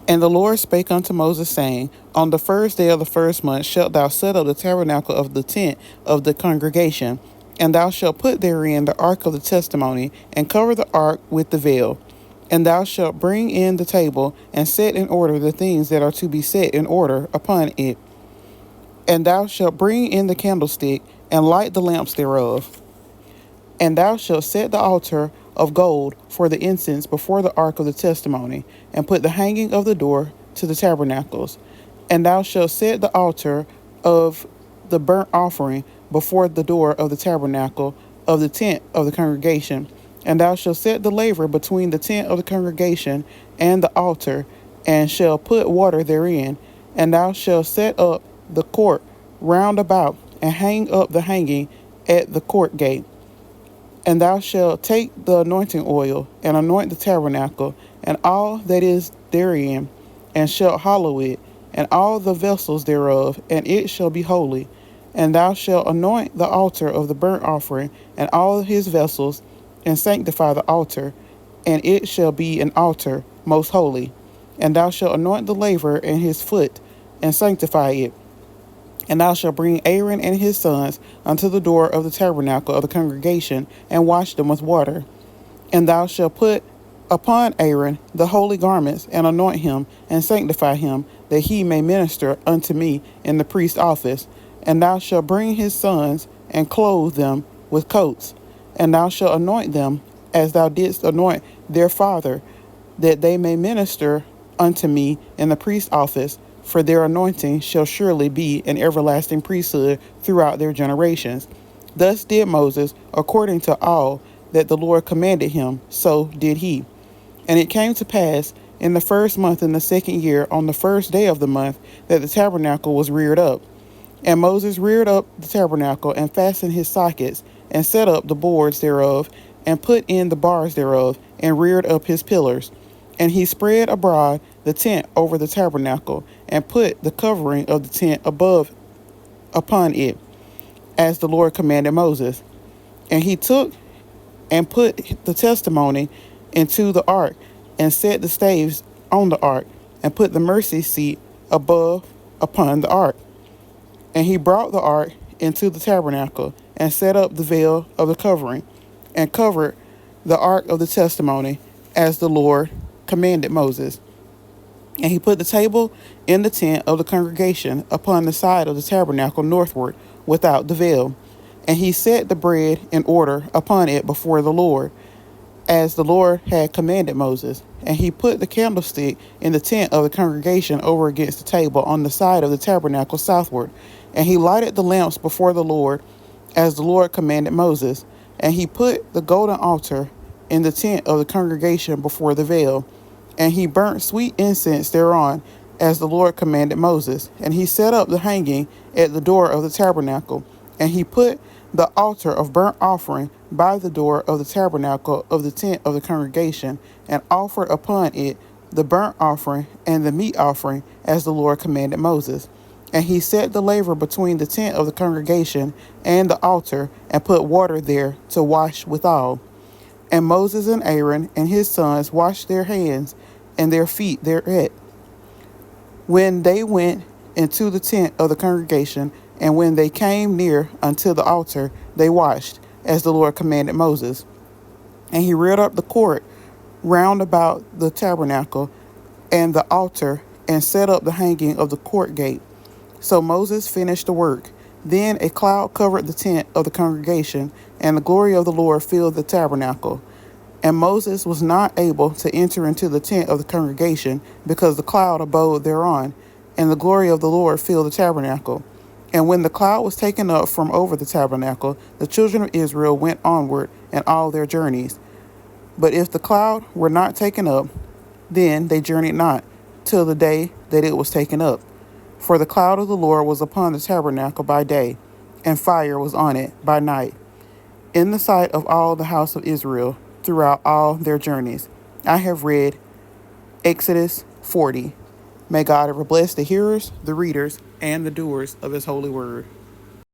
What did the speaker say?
And the Lord spake unto Moses, saying, On the first day of the first month shalt thou set up the tabernacle of the tent of the congregation, and thou shalt put therein the ark of the testimony, and cover the ark with the veil. And thou shalt bring in the table, and set in order the things that are to be set in order upon it. And thou shalt bring in the candlestick, and light the lamps thereof. And thou shalt set the altar of gold for the incense before the ark of the testimony, and put the hanging of the door to the tabernacles. And thou shalt set the altar of the burnt offering before the door of the tabernacle of the tent of the congregation. And thou shalt set the laver between the tent of the congregation and the altar, and shalt put water therein. And thou shalt set up the court round about, and hang up the hanging at the court gate. And thou shalt take the anointing oil, and anoint the tabernacle, and all that is therein, and shalt hallow it, and all the vessels thereof, and it shall be holy. And thou shalt anoint the altar of the burnt offering, and all his vessels, and sanctify the altar, and it shall be an altar most holy. And thou shalt anoint the laver and his foot, and sanctify it. And thou shalt bring Aaron and his sons unto the door of the tabernacle of the congregation, and wash them with water. And thou shalt put upon Aaron the holy garments, and anoint him, and sanctify him, that he may minister unto me in the priest's office. And thou shalt bring his sons, and clothe them with coats. And thou shalt anoint them, as thou didst anoint their father, that they may minister unto me in the priest's office. For their anointing shall surely be an everlasting priesthood throughout their generations. Thus did Moses, according to all that the Lord commanded him, so did he. And it came to pass in the first month in the second year, on the first day of the month, that the tabernacle was reared up. And Moses reared up the tabernacle, and fastened his sockets, and set up the boards thereof, and put in the bars thereof, and reared up his pillars. And he spread abroad the tent over the tabernacle, and put the covering of the tent above upon it, as the Lord commanded Moses. And he took and put the testimony into the ark, and set the staves on the ark, and put the mercy seat above upon the ark. And he brought the ark into the tabernacle, and set up the veil of the covering, and covered the ark of the testimony, as the Lord commanded Moses. And he put the table in the tent of the congregation upon the side of the tabernacle northward, without the veil. And he set the bread in order upon it before the Lord, as the Lord had commanded Moses. And he put the candlestick in the tent of the congregation over against the table on the side of the tabernacle southward. And he lighted the lamps before the Lord, as the Lord commanded Moses. And he put the golden altar in the tent of the congregation before the veil. And he burnt sweet incense thereon, as the Lord commanded Moses. And he set up the hanging at the door of the tabernacle. And he put the altar of burnt offering by the door of the tabernacle of the tent of the congregation, and offered upon it the burnt offering and the meat offering, as the Lord commanded Moses. And he set the laver between the tent of the congregation and the altar, and put water there to wash withal. And Moses and Aaron and his sons washed their hands and their feet thereat, when they went into the tent of the congregation, and when they came near unto the altar, they washed, as the Lord commanded Moses. And he reared up the court round about the tabernacle and the altar, and set up the hanging of the court gate. So Moses finished the work. Then a cloud covered the tent of the congregation, and the glory of the Lord filled the tabernacle. And Moses was not able to enter into the tent of the congregation, because the cloud abode thereon, and the glory of the Lord filled the tabernacle. And when the cloud was taken up from over the tabernacle, the children of Israel went onward in all their journeys. But if the cloud were not taken up, then they journeyed not, till the day that it was taken up. For the cloud of the Lord was upon the tabernacle by day, and fire was on it by night, in the sight of all the house of Israel, throughout all their journeys. I have read Exodus 40. May God ever bless the hearers, the readers, and the doers of his holy word.